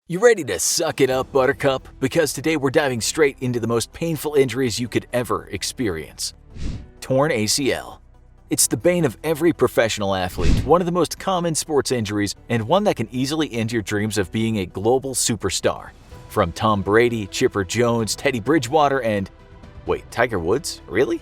You ready to suck it up, Buttercup? Because today we're diving straight into the most painful injuries you could ever experience. Torn ACL. It's the bane of every professional athlete, one of the most common sports injuries, and one that can easily end your dreams of being a global superstar. From Tom Brady, Chipper Jones, Teddy Bridgewater, and… wait, Tiger Woods? Really?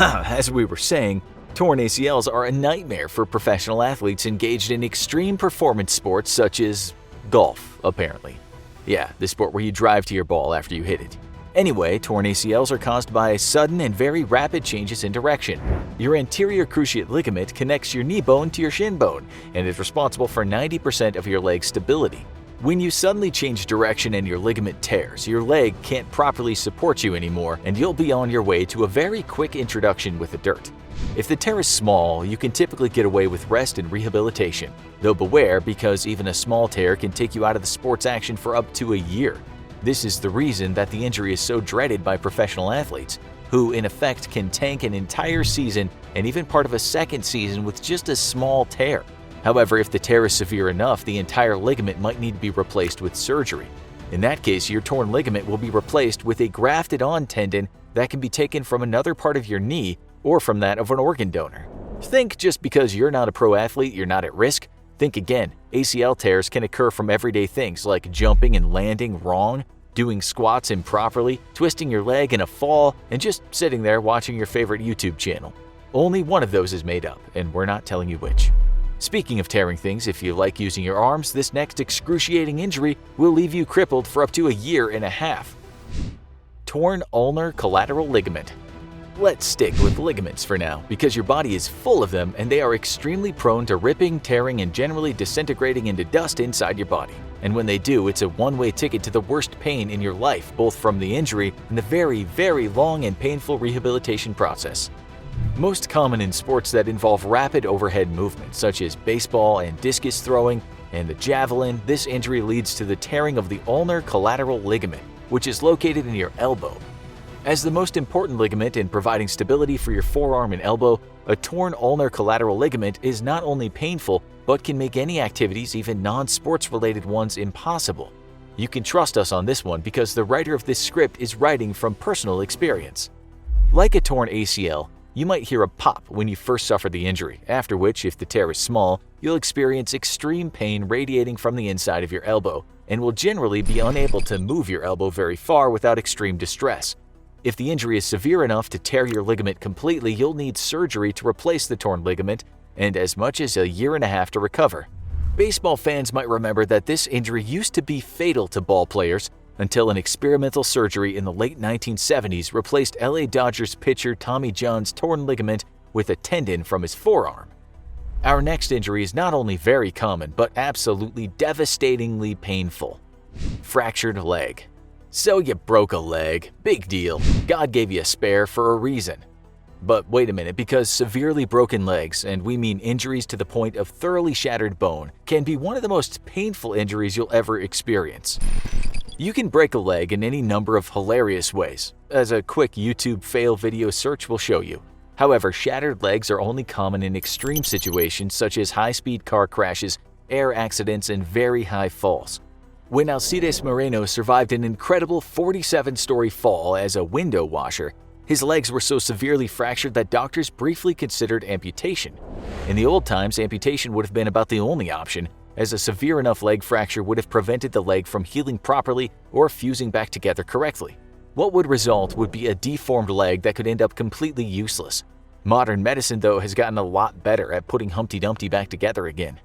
As we were saying, torn ACLs are a nightmare for professional athletes engaged in extreme performance sports such as golf, apparently. Yeah, the sport where you drive to your ball after you hit it. Anyway, torn ACLs are caused by sudden and very rapid changes in direction. Your anterior cruciate ligament connects your knee bone to your shin bone and is responsible for 90% of your leg's stability. When you suddenly change direction and your ligament tears, your leg can't properly support you anymore, and you'll be on your way to a very quick introduction with the dirt. If the tear is small, you can typically get away with rest and rehabilitation. Though beware, because even a small tear can take you out of the sport's action for up to a year. This is the reason that the injury is so dreaded by professional athletes, who in effect can tank an entire season and even part of a second season with just a small tear. However, if the tear is severe enough, the entire ligament might need to be replaced with surgery. In that case, your torn ligament will be replaced with a grafted-on tendon that can be taken from another part of your knee or from that of an organ donor. Think just because you're not a pro athlete, you're not at risk. Think again. ACL tears can occur from everyday things like jumping and landing wrong, doing squats improperly, twisting your leg in a fall, and just sitting there watching your favorite YouTube channel. Only one of those is made up, and we're not telling you which. Speaking of tearing things, if you like using your arms, this next excruciating injury will leave you crippled for up to a year and a half. Torn ulnar collateral ligament. Let's stick with ligaments for now, because your body is full of them and they are extremely prone to ripping, tearing, and generally disintegrating into dust inside your body. And when they do, it's a one-way ticket to the worst pain in your life, both from the injury and the very, very long and painful rehabilitation process. Most common in sports that involve rapid overhead movement, such as baseball and discus throwing and the javelin, this injury leads to the tearing of the ulnar collateral ligament, which is located in your elbow. As the most important ligament in providing stability for your forearm and elbow, a torn ulnar collateral ligament is not only painful, but can make any activities, even non-sports related ones, impossible. You can trust us on this one because the writer of this script is writing from personal experience. Like a torn ACL, you might hear a pop when you first suffer the injury, after which, if the tear is small, you'll experience extreme pain radiating from the inside of your elbow and will generally be unable to move your elbow very far without extreme distress. If the injury is severe enough to tear your ligament completely, you'll need surgery to replace the torn ligament and as much as a year and a half to recover. Baseball fans might remember that this injury used to be fatal to ball players until an experimental surgery in the late 1970s replaced LA Dodgers pitcher Tommy John's torn ligament with a tendon from his forearm. Our next injury is not only very common, but absolutely devastatingly painful. Fractured leg. So you broke a leg. Big deal. God gave you a spare for a reason. But wait a minute, because severely broken legs, and we mean injuries to the point of thoroughly shattered bone, can be one of the most painful injuries you'll ever experience. You can break a leg in any number of hilarious ways, as a quick YouTube fail video search will show you. However, shattered legs are only common in extreme situations such as high-speed car crashes, air accidents, and very high falls. When Alcides Moreno survived an incredible 47-story fall as a window washer, his legs were so severely fractured that doctors briefly considered amputation. In the old times, amputation would have been about the only option, as a severe enough leg fracture would have prevented the leg from healing properly or fusing back together correctly. What would result would be a deformed leg that could end up completely useless. Modern medicine, though, has gotten a lot better at putting Humpty Dumpty back together again.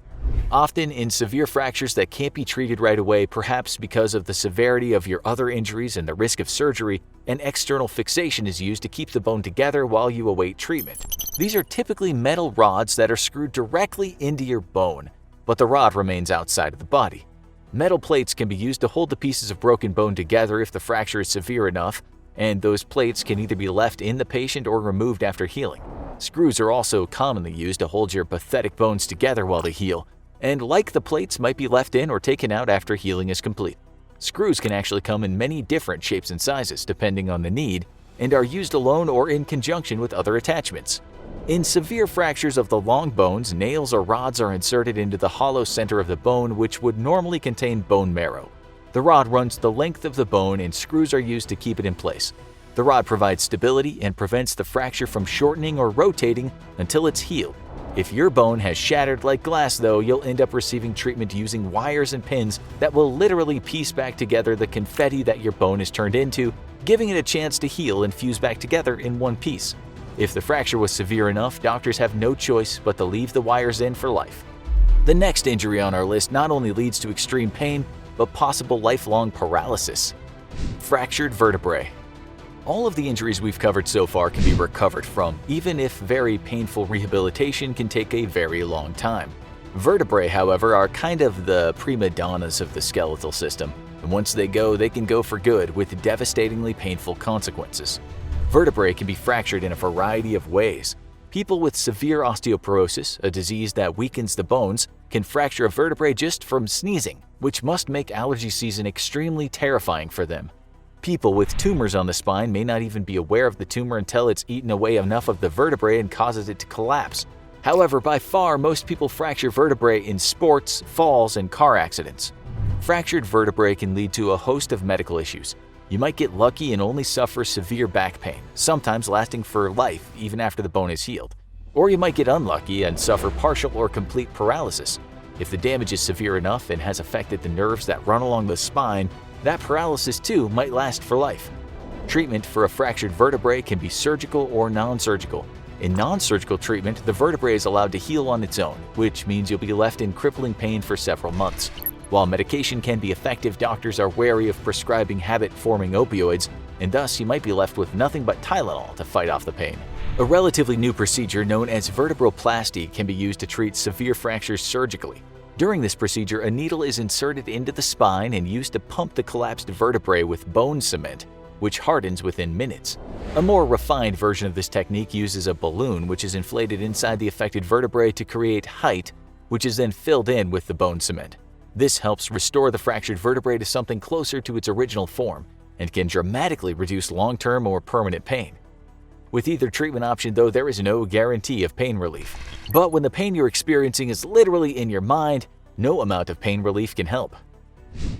Often in severe fractures that can't be treated right away, perhaps because of the severity of your other injuries and the risk of surgery, an external fixation is used to keep the bone together while you await treatment. These are typically metal rods that are screwed directly into your bone, but the rod remains outside of the body. Metal plates can be used to hold the pieces of broken bone together if the fracture is severe enough, and those plates can either be left in the patient or removed after healing. Screws are also commonly used to hold your pathetic bones together while they heal, and like the plates, might be left in or taken out after healing is complete. Screws can actually come in many different shapes and sizes depending on the need, and are used alone or in conjunction with other attachments. In severe fractures of the long bones, nails or rods are inserted into the hollow center of the bone, which would normally contain bone marrow. The rod runs the length of the bone and screws are used to keep it in place. The rod provides stability and prevents the fracture from shortening or rotating until it's healed. If your bone has shattered like glass though, you'll end up receiving treatment using wires and pins that will literally piece back together the confetti that your bone is turned into, giving it a chance to heal and fuse back together in one piece. If the fracture was severe enough, doctors have no choice but to leave the wires in for life. The next injury on our list not only leads to extreme pain, but possible lifelong paralysis. Fractured vertebrae. All of the injuries we've covered so far can be recovered from, even if very painful rehabilitation can take a very long time. Vertebrae, however, are kind of the prima donnas of the skeletal system, and once they can go for good with devastatingly painful consequences. Vertebrae can be fractured in a variety of ways. People with severe osteoporosis, a disease that weakens the bones, can fracture a vertebrae just from sneezing, which must make allergy season extremely terrifying for them. People with tumors on the spine may not even be aware of the tumor until it's eaten away enough of the vertebrae and causes it to collapse. However, by far, most people fracture vertebrae in sports, falls, and car accidents. Fractured vertebrae can lead to a host of medical issues. You might get lucky and only suffer severe back pain, sometimes lasting for life even after the bone is healed. Or you might get unlucky and suffer partial or complete paralysis. If the damage is severe enough and has affected the nerves that run along the spine, that paralysis too might last for life. Treatment for a fractured vertebrae can be surgical or non-surgical. In non-surgical treatment, the vertebrae is allowed to heal on its own, which means you'll be left in crippling pain for several months. While medication can be effective, doctors are wary of prescribing habit-forming opioids, and thus you might be left with nothing but Tylenol to fight off the pain. A relatively new procedure known as vertebroplasty can be used to treat severe fractures surgically. During this procedure, a needle is inserted into the spine and used to pump the collapsed vertebrae with bone cement, which hardens within minutes. A more refined version of this technique uses a balloon which is inflated inside the affected vertebrae to create height, which is then filled in with the bone cement. This helps restore the fractured vertebrae to something closer to its original form and can dramatically reduce long-term or permanent pain. With either treatment option though, there is no guarantee of pain relief. But when the pain you're experiencing is literally in your mind, no amount of pain relief can help.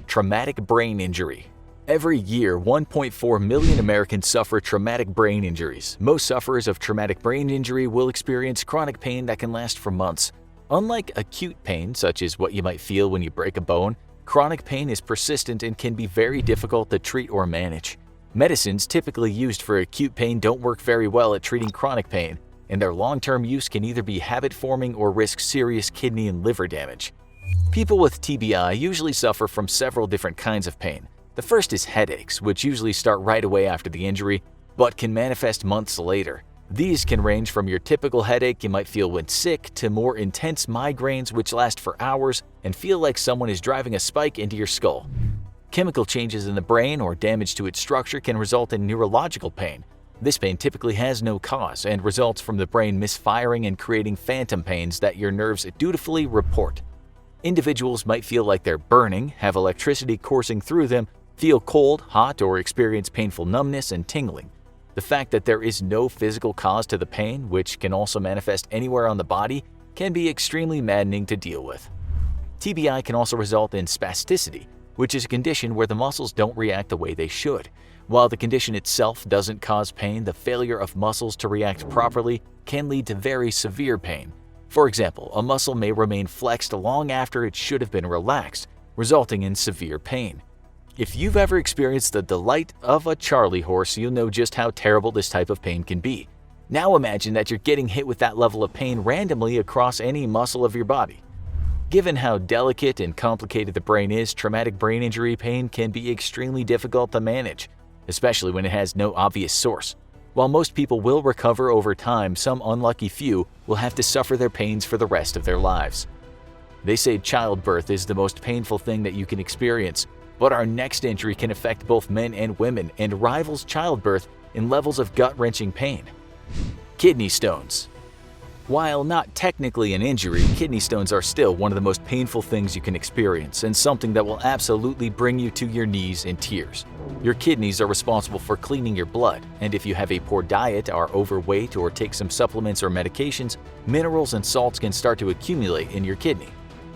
Traumatic brain injury. Every year, 1.4 million Americans suffer traumatic brain injuries. Most sufferers of traumatic brain injury will experience chronic pain that can last for months. Unlike acute pain, such as what you might feel when you break a bone, chronic pain is persistent and can be very difficult to treat or manage. Medicines typically used for acute pain don't work very well at treating chronic pain, and their long-term use can either be habit-forming or risk serious kidney and liver damage. People with TBI usually suffer from several different kinds of pain. The first is headaches, which usually start right away after the injury, but can manifest months later. These can range from your typical headache you might feel when sick to more intense migraines which last for hours and feel like someone is driving a spike into your skull. Chemical changes in the brain or damage to its structure can result in neurological pain. This pain typically has no cause and results from the brain misfiring and creating phantom pains that your nerves dutifully report. Individuals might feel like they're burning, have electricity coursing through them, feel cold, hot, or experience painful numbness and tingling. The fact that there is no physical cause to the pain, which can also manifest anywhere on the body, can be extremely maddening to deal with. TBI can also result in spasticity, which is a condition where the muscles don't react the way they should. While the condition itself doesn't cause pain, the failure of muscles to react properly can lead to very severe pain. For example, a muscle may remain flexed long after it should have been relaxed, resulting in severe pain. If you've ever experienced the delight of a Charlie horse, you'll know just how terrible this type of pain can be. Now imagine that you're getting hit with that level of pain randomly across any muscle of your body. Given how delicate and complicated the brain is, traumatic brain injury pain can be extremely difficult to manage, especially when it has no obvious source. While most people will recover over time, some unlucky few will have to suffer their pains for the rest of their lives. They say childbirth is the most painful thing that you can experience, but our next injury can affect both men and women and rivals childbirth in levels of gut-wrenching pain. Kidney stones. While not technically an injury, kidney stones are still one of the most painful things you can experience and something that will absolutely bring you to your knees in tears. Your kidneys are responsible for cleaning your blood, and if you have a poor diet, are overweight, or take some supplements or medications, minerals and salts can start to accumulate in your kidney.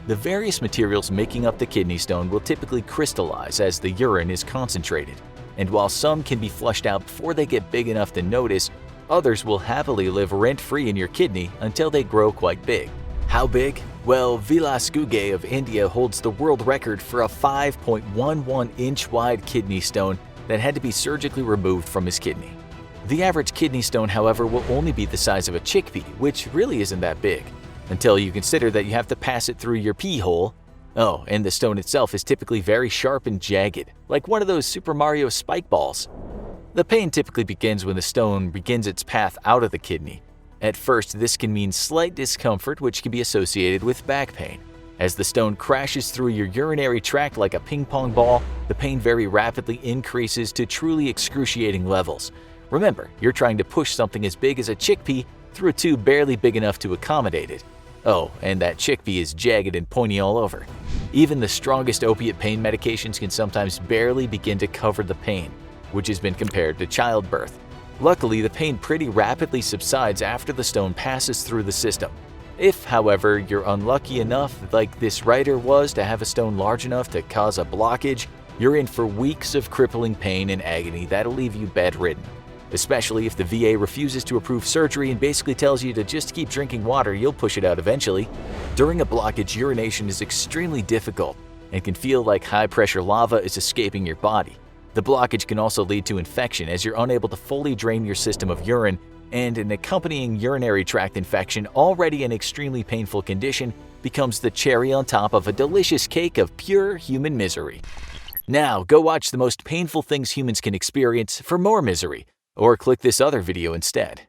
The various materials making up the kidney stone will typically crystallize as the urine is concentrated, and while some can be flushed out before they get big enough to notice, others will happily live rent-free in your kidney until they grow quite big. How big? Well, Vilas Guge of India holds the world record for a 5.11-inch wide kidney stone that had to be surgically removed from his kidney. The average kidney stone, however, will only be the size of a chickpea, which really isn't that big, until you consider that you have to pass it through your pee hole. Oh, and the stone itself is typically very sharp and jagged, like one of those Super Mario spike balls. The pain typically begins when the stone begins its path out of the kidney. At first, this can mean slight discomfort, which can be associated with back pain. As the stone crashes through your urinary tract like a ping pong ball, the pain very rapidly increases to truly excruciating levels. Remember, you're trying to push something as big as a chickpea through a tube barely big enough to accommodate it. Oh, and that chickpea is jagged and pointy all over. Even the strongest opiate pain medications can sometimes barely begin to cover the pain, which has been compared to childbirth. Luckily, the pain pretty rapidly subsides after the stone passes through the system. If, however, you're unlucky enough, like this writer was, to have a stone large enough to cause a blockage, you're in for weeks of crippling pain and agony that'll leave you bedridden. Especially if the VA refuses to approve surgery and basically tells you to just keep drinking water, you'll push it out eventually. During a blockage, urination is extremely difficult and can feel like high-pressure lava is escaping your body. The blockage can also lead to infection as you're unable to fully drain your system of urine, and an accompanying urinary tract infection, already an extremely painful condition, becomes the cherry on top of a delicious cake of pure human misery. Now, go watch the most painful things humans can experience for more misery, or click this other video instead.